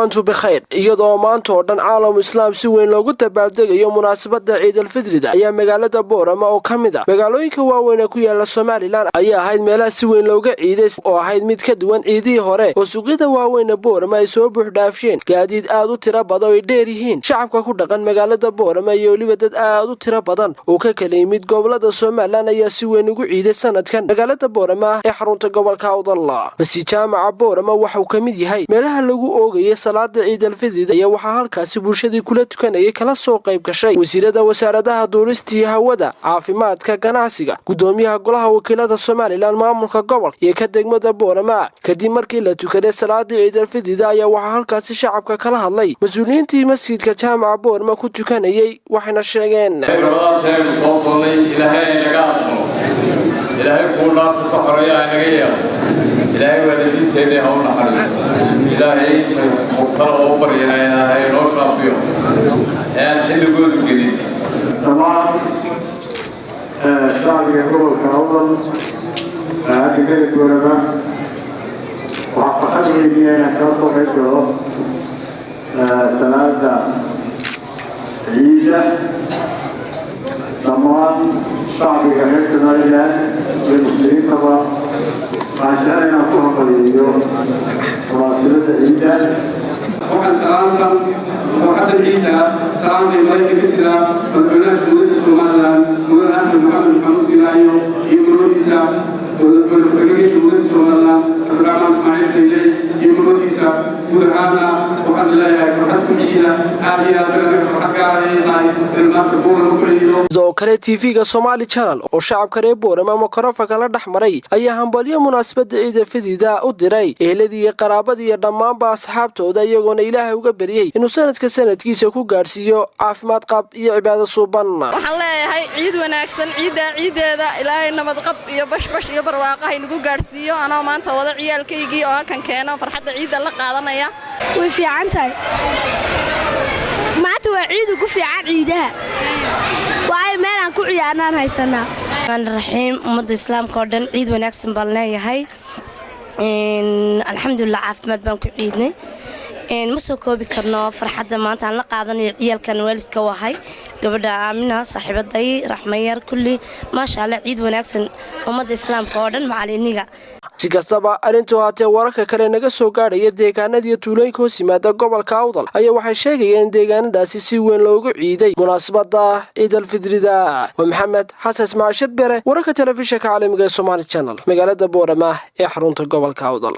وأنتم بخير iyadoo maanta oo dhan caalam islaam si weyn loogu dabaaldegayo munaasabada Ciid al-Fidrida ayaa magaalada Boorama oo kamid ah magaalooyinka waaweyn ee ku yaala Soomaaliland ayaa ahayd meelaha si weyn looga ciiday oo ahayd mid ka duwan ciidii hore oo suuqyada waaweyn ee Boorama ay soo buux dhaafsheen gaadiid aad u tiro badan oo dheer yihiin shacabka ku dhaqan magaalada Boorama iyo waliba dad aad u tiro badan oo ka kala yimid gobolada Soomaaliland ayaa si weyn ugu ciiday sanadkan magaalada Boorama ee xarunta gobolka Awdalla Masjid Jaamaca Boorama waxa uu kamid yahay meelaha lagu oogayay salaada Ciid al-Fidrida iyo waxa halkaasi bulshadii kula tukanayay kala soo qayb gashay wasiirada wasaaradaha duulista hawada caafimaadka ganacsiga gudoomiyaha golaha wakiilada Soomaaliland maamulka gobolka iyo ka degmada Boorama kadib markii la tukaday salaada Ciid al-Fidrida ayaa waxa halkaasi shacabka kala hadlay mas'uuliyiintii masjidka Jaamaca Boorama ku tukanayay waxayna sheegeen إلهي كونا تفكريا نجيا إلهي والدين تدي هون حريص إلهي مختار أوبر يناينا هاي نوش رافيو يعني اللي يقول جديد طبعا الشعب يقول كأول هذه كانت ورقة وعقد لي أنا كسر حجره ثلاثة عيدة طبعا الشعب يحب ذلك بالمسلمين طبعا عشان يكون قليل واصلة العيدة وحن سلامنا وحد العيدة سلام في ملاك بسلا والبنات مولد سومالا مولد أحمد محمد سلايو يمرون إسلام والبنات مولد سومالا الرحمن اسماعيل سيدي يمرون إسلام ودهانا وحد الله يفرحكم عيدة هذه أدرنا فرحك عليه المناطق بورا وكليدو sidoo kale TV-ga Somali Channel oo shacabka reer Boorama makarafanka la dhaxmaray ayaa hambalyo munaasabada Ciid al-Fidrida u diray eheladii iyo qaraabadii iyo dhammaanba asxaabtooda iyagoona Ilaahay uga bariyay inuu sanadkiisa ku gaarsiiyo caafimaad qab iyo cibaado suuban waxaan leeyahay ciid wanaagsan ciideeda Ilaahay nabad qab iyo bashbash iyo barwaaqo ay nagu gaarsiiyo anoo maanta wada ciyaalkaygii oo halkan keeno farxadda ciida la qaadanaya way fiican tahay maanta waa ciid ugu fiican ciidaha waay meelan ku ciyaarnaan haysanaa raxiim ummadda islaamka oo dhan ciid wanaagsan baan leeyahay alxamdulillah caafimaad baan ku ciidnay ma soo koobi karno farxadda maanta aan la qaadanayo ciyaalkan waalidka wahay gabadha Aamina saaxiibaday Raxmayar kulli ma sha Allah ciid wanaagsan ummadda islaamka oo dhan macalliniga si kastaba arintu haatee wararka kale naga soo gaadhay deegaanada iyo tuulooyinka hoos yimaada gobolka Awdal ayaa waxay sheegayeen deegaanadaasi si weyn loogu ciiday munaasabada Ciid al-Fidrida wa Maxamed Xasan Ismaaciil Bere wararka telefishinka caalamiga ee Somali Channel magaalada Boorama ee xarunta gobolka Awdal